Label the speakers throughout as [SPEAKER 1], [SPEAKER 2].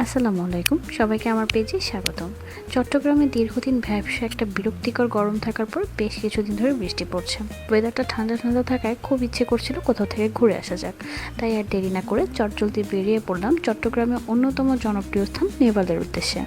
[SPEAKER 1] আসসালামু আলাইকুম, সবাইকে আমার পেজে স্বাগতম। চট্টগ্রামে দীর্ঘদিন ভ্যাপসা একটা বিরক্তিকর গরম থাকার পর বেশ কিছুদিন ধরে বৃষ্টি পড়ছে। ওয়েদারটা ঠান্ডা ঠান্ডা থাকায় খুব ইচ্ছে করছিল কোথাও থেকে ঘুরে আসা যাক। তাই আর দেরি না করে চটজলদি বেরিয়ে পড়লাম চট্টগ্রামের অন্যতম জনপ্রিয় স্থান নেভালের উদ্দেশ্যে।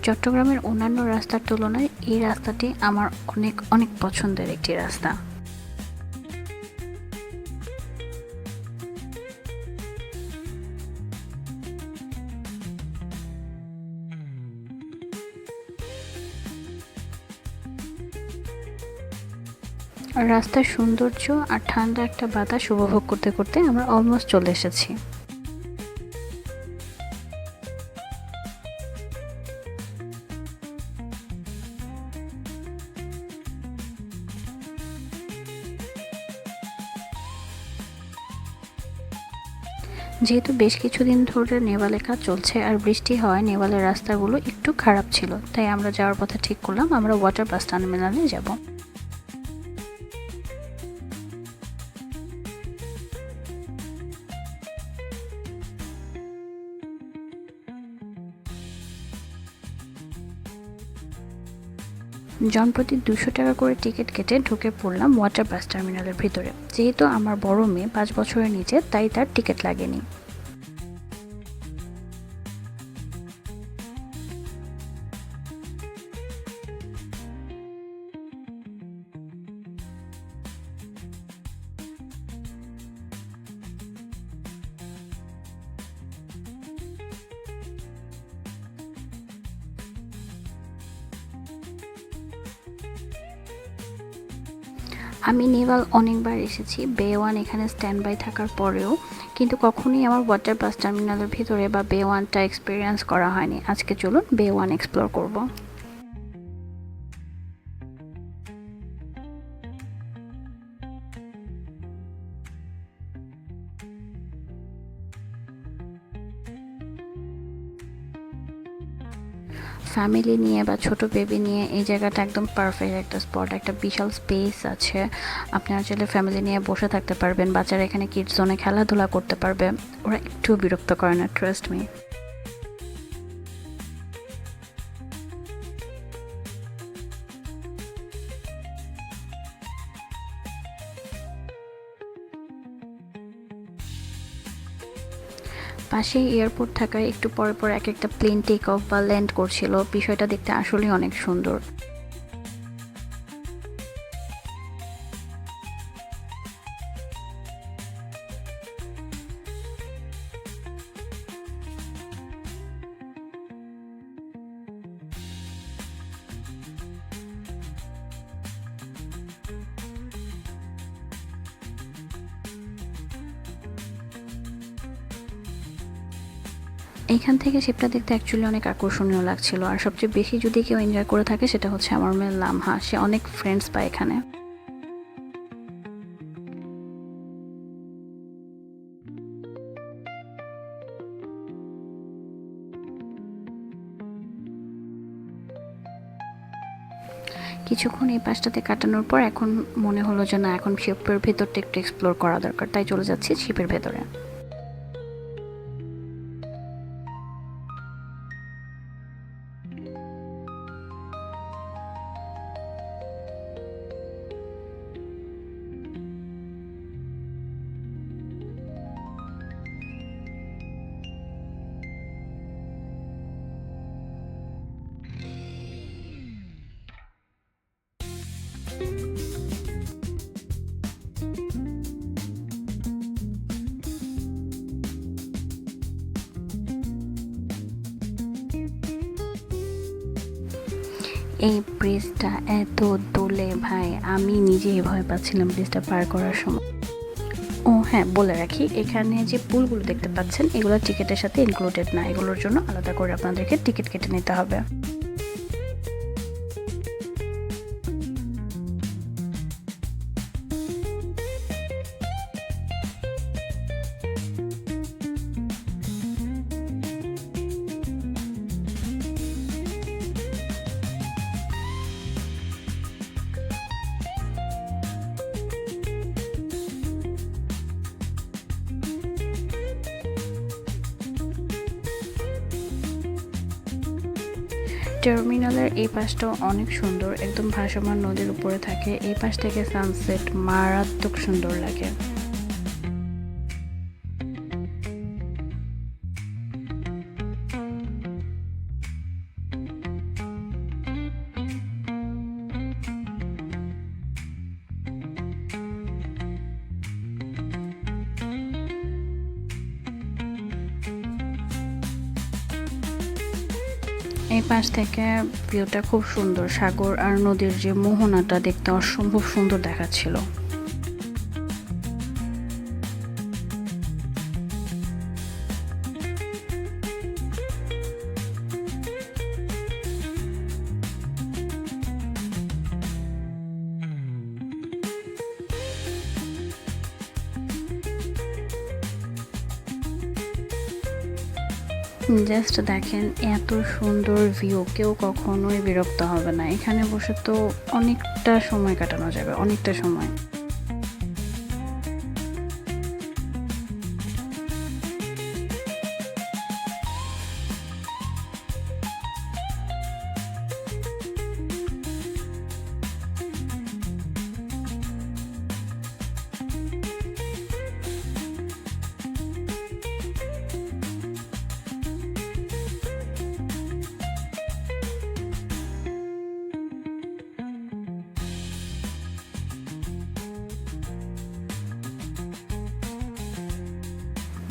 [SPEAKER 1] চট্টগ্রামের অন্যান্য রাস্তার তুলনায় এই রাস্তাটি আমার অনেক অনেক পছন্দের একটি রাস্তা। রাস্তার সৌন্দর্য আর ঠান্ডা একটা বাতাস উপভোগ করতে করতে আমরা অলমোস্ট চলে এসেছি। যেহেতু বেশ কিছুদিন ধরে নেভালে কাজ চলছে আর বৃষ্টি হওয়ায় নেভালের রাস্তাগুলো একটু খারাপ ছিল, তাই আমরা যাওয়ার কথা ঠিক করলাম আমরা ওয়াটার বাস টার্মিনালে যাব। জনপ্রতি 200 টাকা করে টিকিট কেটে ঢুকে পড়লাম ওয়াটার বাস টার্মিনালের ভিতরে। যেহেতু আমার বড় মেয়ে 5 বছরের নিচে, তাই তার টিকিট লাগেনি। আমি নেভাল অনেকবার এসেছি, বে ওয়ান এখানে স্ট্যান্ড বাই থাকার পরেও, কিন্তু কখনোই আমার ওয়াটার বাস টার্মিনালের ভিতরে বা বে ওয়ানটা এক্সপিরিয়েন্স করা হয়নি। আজকে চলুন বে ওয়ান এক্সপ্লোর করব। ফ্যামিলি নিয়ে বা ছোট বেবি নিয়ে এই জায়গাটা একদম পারফেক্ট একটা স্পট। একটা বিশাল স্পেস আছে, আপনারা চাইলে ফ্যামিলি নিয়ে বসে থাকতে পারবেন। বাচ্চারা এখানে কিডস জোনে খেলাধুলা করতে পারবে, ওরা একটু বিরক্ত করে না, ট্রাস্ট মি। পাশেই এয়ারপোর্ট থাকায় একটু পরে পরে এক একটা প্লেন টেক অফ বা ল্যান্ড করছিল, বিষয়টা দেখতে আসলেই অনেক সুন্দর। এইখান থেকে শিপটা দেখতে অ্যাকচুয়ালি অনেক আকর্ষণীয় লাগছিল। আর সবচেয়ে বেশি যদি কেউ এনজয় করে থাকে সেটা হচ্ছে আমার মেয়ে লামহা, সে অনেক ফ্রেন্ডস পায় এখানে। কিছুক্ষণ এই পাশটাতে কাটানোর পর এখন মনে হলো যে না, এখন শিপের ভেতরটা একটু এক্সপ্লোর করা দরকার, তাই চলে যাচ্ছি শিপের ভেতরে। এই ব্রিজটা এত দোলে ভাই, আমি নিজেই ভয় পাচ্ছিলাম ব্রিজটা পার করার সময়। ও হ্যাঁ, বলে রাখি, এখানে যে পুলগুলো দেখতে পাচ্ছেন এগুলো টিকিটের সাথে ইনক্লুডেড না, এগুলোর জন্য আলাদা করে আপনাদেরকে টিকিট কেটে নিতে হবে। টার্মিনালের এই পাশটাও অনেক সুন্দর, একদম ভাসমান নদীর উপরে থাকে। এই পাশ থেকে সানসেট মারাত্মক সুন্দর লাগে। এই পাশ থেকে ভিউটা খুব সুন্দর, সাগর আর নদীর যে মোহনাটা দেখতে অসম্ভব সুন্দর দেখাচ্ছিল। জাস্ট দেখেন, এত সুন্দর ভিউ, কেউ কখনোই বিরক্ত হবে না। এখানে বসে তো অনেকটা সময় কাটানো যাবে, অনেকটা সময়।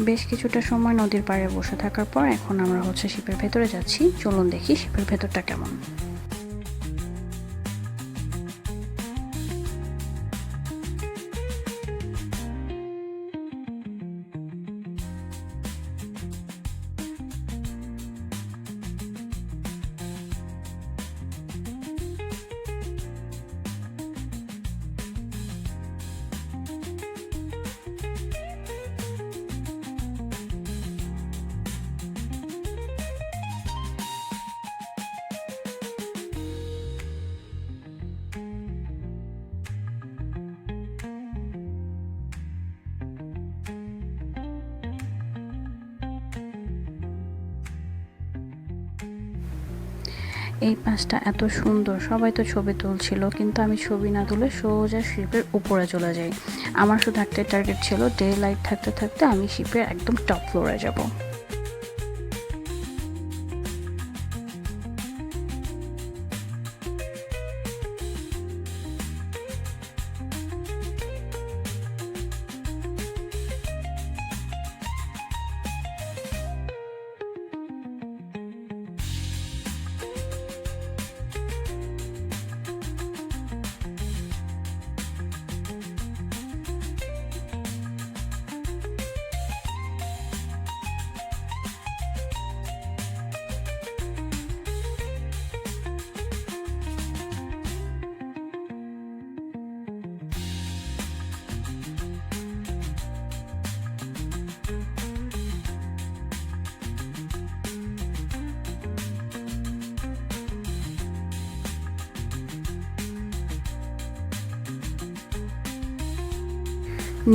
[SPEAKER 1] বেশ কিছুটা সময় নদীর পাড়ে বসে থাকার পর এখন আমরা শিপের ভেতরে যাচ্ছি। চলুন দেখি শিপের ভেতরটা কেমন। এই পাশটা এত সুন্দর, সবাই তো ছবি তুলছিল, কিন্তু আমি ছবি না তুলে সোজা শিপের উপরে চলে যাই। আমার শুধু একটাই টার্গেট ছিল, ডে লাইট থাকতে থাকতে আমি শিপের একদম টপ ফ্লোরে যাব।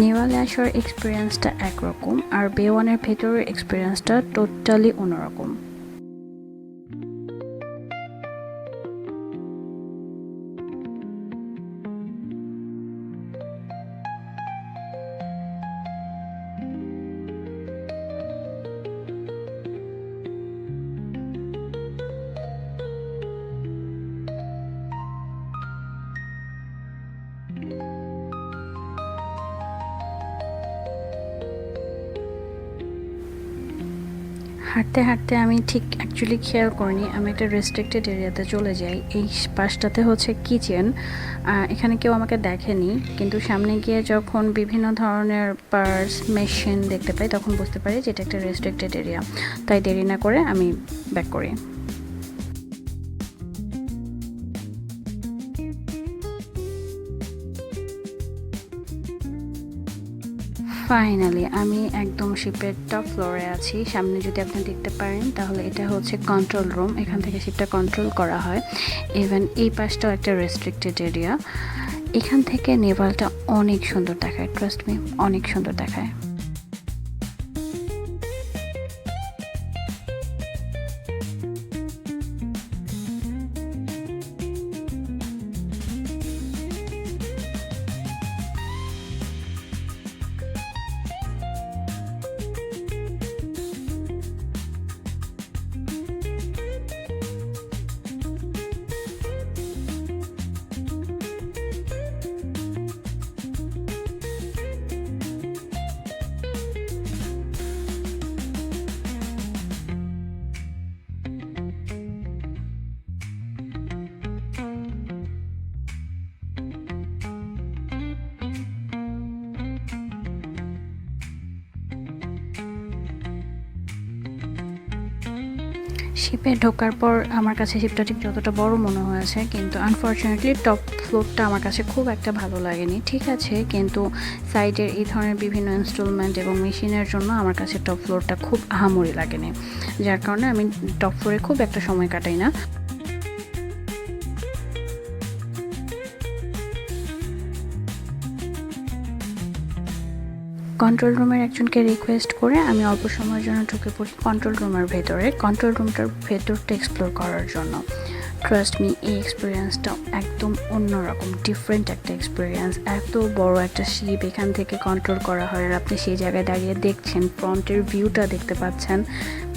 [SPEAKER 1] নেভালে আসার এক্সপিরিয়েন্সটা একরকম, আর বে ওয়ানের ভেতরের এক্সপিরিয়েন্সটা টোটালি অন্যরকম। হাঁটতে হাঁটতে আমি ঠিক অ্যাকচুয়ালি খেয়াল করিনি, আমি একটা রেস্ট্রিক্টেড এরিয়াতে চলে যাই। এই পাশটাতে হচ্ছে কিচেন, এখানে কেউ আমাকে দেখেনি, কিন্তু সামনে গিয়ে যখন বিভিন্ন ধরনের পার্স মেশিন দেখতে পাই তখন বুঝতে পারি যে এটা একটা রেস্ট্রিক্টেড এরিয়া। তাই দেরি না করে আমি ব্যাক করি। ফাইনালি আমি একদম শিপের টপ ফ্লোরে আছি। সামনে যদি আপনি দেখতে পারেন তাহলে এটা হচ্ছে কন্ট্রোল রুম, এখান থেকে শিপটা কন্ট্রোল করা হয়। ইভেন এই পাশটাও একটা রেস্ট্রিক্টেড এরিয়া। এখান থেকে নেভালটা অনেক সুন্দর দেখায়, ট্রাস্ট মি, অনেক সুন্দর দেখায়। শিপে ঢোকার পর আমার কাছে শিপটা ঠিক যতটা বড় মনে হয়েছে, কিন্তু আনফর্চুনেটলি টপ ফ্লোরটা আমার কাছে খুব একটা ভালো লাগেনি। ঠিক আছে, কিন্তু সাইডের এই ধরনের বিভিন্ন ইনস্টলমেন্ট এবং মেশিনের জন্য আমার কাছে টপ ফ্লোরটা খুব আহামরি লাগেনি, যার কারণে আমি টপ ফ্লোরে খুব একটা সময় কাটাই না। কন্ট্রোল রুমের একজনকে রিকোয়েস্ট করে আমি অল্প সময়ের জন্য ঢুকে পড়ি কন্ট্রোল রুমের ভেতরে, কন্ট্রোল রুমটার ভেতরটা এক্সপ্লোর করার জন্য। ট্রাস্ট মি, এই এক্সপিরিয়েন্সটা একদম অন্যরকম, ডিফারেন্ট একটা এক্সপিরিয়েন্স। এত বড় একটা শিপ এখান থেকে কন্ট্রোল করা হয়, আর আপনি সেই জায়গায় দাঁড়িয়ে দেখছেন, ফ্রন্টের ভিউটা দেখতে পাচ্ছেন,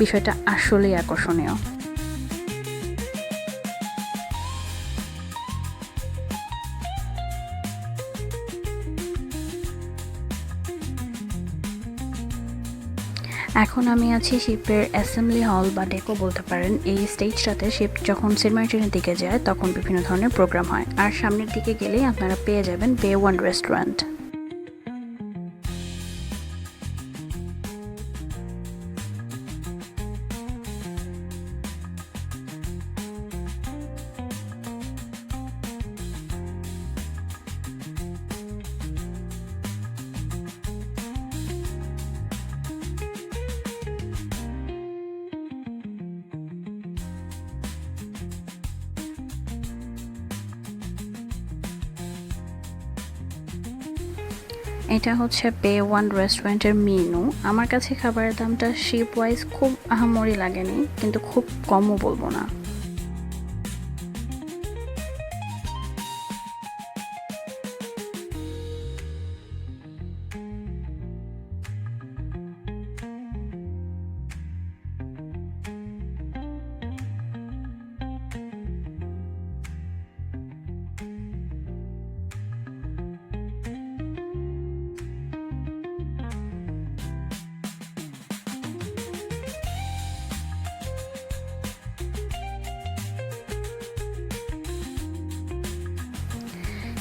[SPEAKER 1] বিষয়টা আসলেই আকর্ষণীয়। এখন আমি আছি শিপের অ্যাসেম্বলি হল বা ডেকো বলতে পারেন। এই স্টেজটাতে শিপ যখন সেন্ট মার্টিনের দিকে যায় তখন বিভিন্ন ধরনের প্রোগ্রাম হয়, আর সামনের দিকে গেলেই আপনারা পেয়ে যাবেন বে ওয়ান রেস্টুরেন্ট। এটা হচ্ছে বে ওয়ান রেস্টুরেন্টের মেনু। আমার কাছে খাবারের দামটা শিপ ওয়াইজ খুব আহামরি লাগেনি, কিন্তু খুব কমও বলবো না।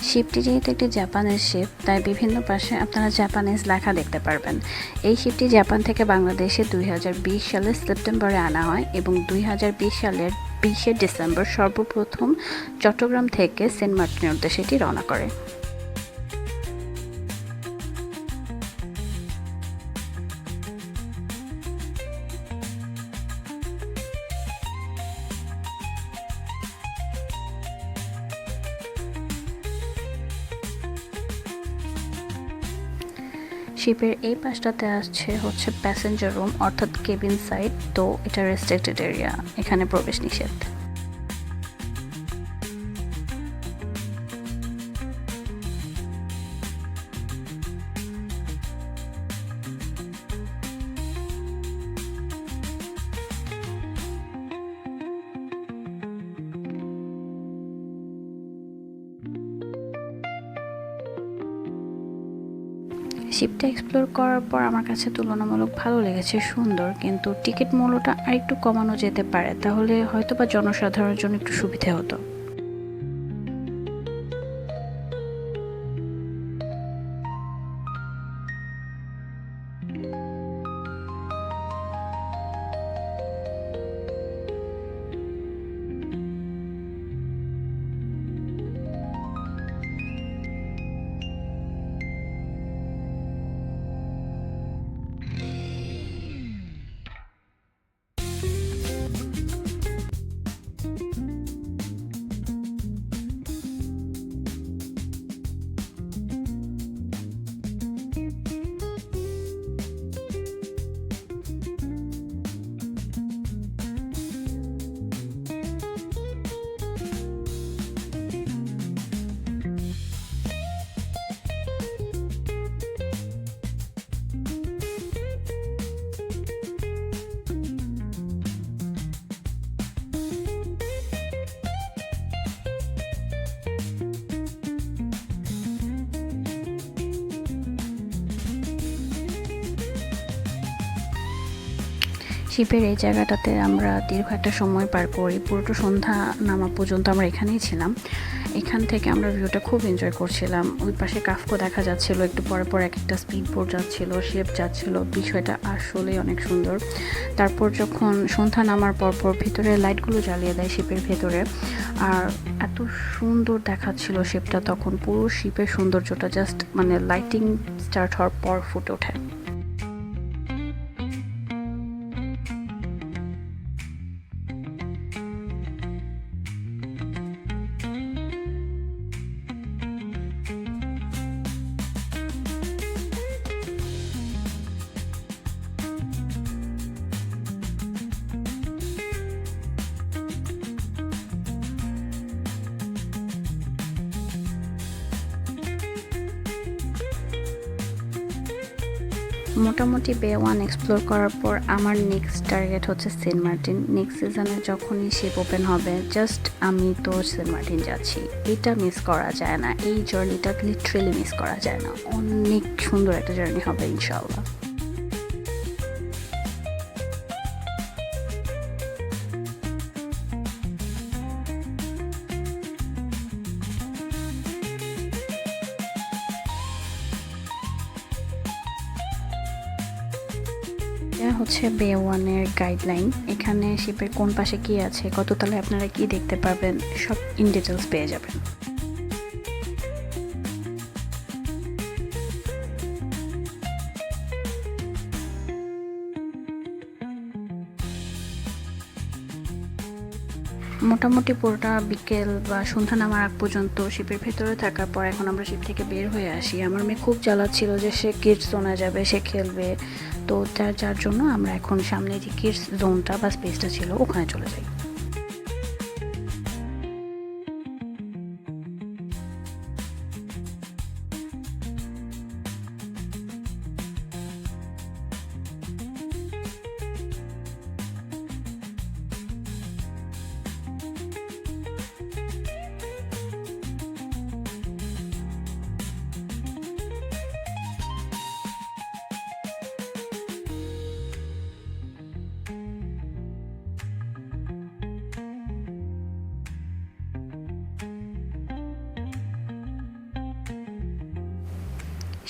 [SPEAKER 1] শিপটি যেহেতু একটি জাপানের শিপ, তাই বিভিন্ন পাশে আপনারা জাপানিজ লেখা দেখতে পারবেন। এই শিপটি জাপান থেকে বাংলাদেশে 2020 সালের সেপ্টেম্বরে আনা হয় এবং 2020 সালের 20শে ডিসেম্বর সর্বপ্রথম চট্টগ্রাম থেকে সেন্ট মার্টিনের উদ্দেশ্যে এটি রওনা করে। শিপের এই পাশটাতে আসছে হচ্ছে প্যাসেঞ্জার রুম অর্থাৎ কেবিন সাইড, তো এটা রেস্ট্রিক্টেড এরিয়া, এখানে প্রবেশ নিষেধ। শিপটা এক্সপ্লোর করার পর আমার কাছে তুলনামূলক ভালো লেগেছে, সুন্দর, কিন্তু টিকিট মূল্যটা আরেকটু কমানো যেতে পারে, তাহলে হয়তোবা জনসাধারণের জন্য একটু সুবিধা হতো। শিপের এই জায়গাটাতে আমরা দীর্ঘ একটা সময় পার করি, পুরোটা সন্ধ্যা নামা পর্যন্ত আমরা এখানেই ছিলাম। এখান থেকে আমরা ভিউটা খুব এনজয় করছিলাম। ওই পাশে কাফকো দেখা যাচ্ছিল, একটু পরে পর এক একটা স্পিড বোট যাচ্ছিল, শিপ যাচ্ছিল, বিষয়টা আসলেই অনেক সুন্দর। তারপর যখন সন্ধ্যা নামার পর ভিতরে লাইটগুলো জ্বালিয়ে দেয় শিপের ভেতরে, আর এত সুন্দর দেখাচ্ছিল শিপটা, তখন পুরো শিপের সৌন্দর্যটা জাস্ট মানে লাইটিং স্টার্ট হওয়ার পর ফুটে ওঠে। মোটামুটি বে ওয়ান এক্সপ্লোর করার পর আমার নেক্সট টার্গেট হচ্ছে সেন্ট মার্টিন। নেক্সট সিজনে যখনই শিপ ওপেন হবে, জাস্ট আমি তো সেন্ট মার্টিন যাচ্ছি, এটা মিস করা যায় না। এই জার্নিটা লিটারেলি মিস করা যায় না। অনেক সুন্দর একটা জার্নি হবে ইনশাআল্লাহ। এটা হচ্ছে বে ওয়ানের গাইডলাইন। এখানে শিপের কোন পাশে কি আছে, কত তলায় আপনারা কি দেখতে পাবেন, সব ইন ডিটেলস পেয়ে যাবেন। মোটামুটি পুরোটা বিকেল বা সন্ধ্যা নামার আগ পর্যন্ত শিপের ভেতরে থাকার পর এখন আমরা শিপ থেকে বের হয়ে আসি। আমার মেয়ে খুব জ্বালাচ্ছিল যে সে কিডস জোনে যাবে, সে খেলবে, তো যার জন্য আমরা এখন সামনে যে কিডস জোনটা বা স্পেসটা ছিল ওখানে চলে যাই।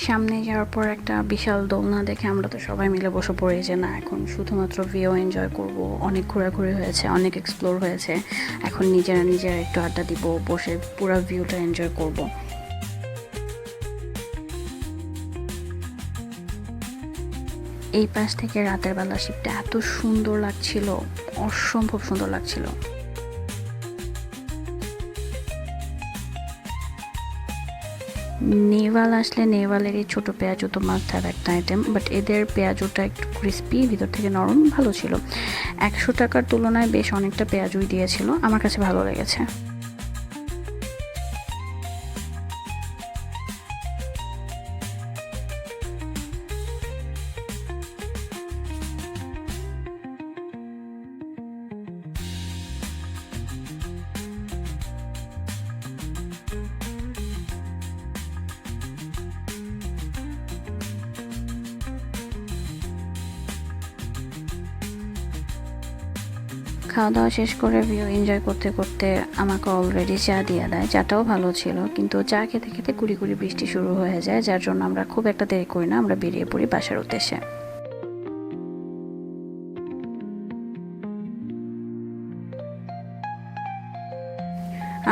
[SPEAKER 1] সামনে যাওয়ার পর একটা বিশাল দোলনা দেখে আমরা তো সবাই মিলে বসে পড়ি যে না, এখন শুধুমাত্র ভিউ এনজয় করব। অনেক ঘোরাঘুরি হয়েছে, অনেক এক্সপ্লোর হয়েছে, এখন নিজেরা একটু আড্ডা দিব, বসে পুরো ভিউটা এনজয় করব। এই পাশ থেকে রাতের বেলা শিপটা এত সুন্দর লাগছিল, অসম্ভব সুন্দর লাগছিল। নেভাল আসলে নেভালের এই ছোটো পেঁয়াজু তো মাছ থাকার একটা আইটেম, বাট এদের পেঁয়াজুটা একটু ক্রিস্পি, ভিতর থেকে নরম, ভালো ছিল। 100 টাকার তুলনায় বেশ অনেকটা পেঁয়াজুই দিয়েছিল, আমার কাছে ভালো লেগেছে। খাওয়া দাওয়া শেষ করে ভিউ এনজয় করতে করতে আমাকে অলরেডি চা দিয়ে দেয়। চাটাও ভালো ছিল, কিন্তু চা খেতে খেতে গুড়ি গুড়ি বৃষ্টি শুরু হয়ে যায়, যার জন্য আমরা খুব একটা দেরি করি না, আমরা বেরিয়ে পড়ি বাসার উদ্দেশ্যে।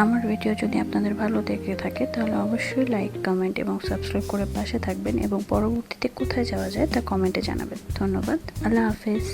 [SPEAKER 1] আমার ভিডিও যদি আপনাদের ভালো দেখে থাকে তাহলে অবশ্যই লাইক, কমেন্ট এবং সাবস্ক্রাইব করে পাশে থাকবেন, এবং পরবর্তীতে কোথায় যাওয়া যায় তা কমেন্টে জানাবেন। ধন্যবাদ। আল্লাহ হাফেজ।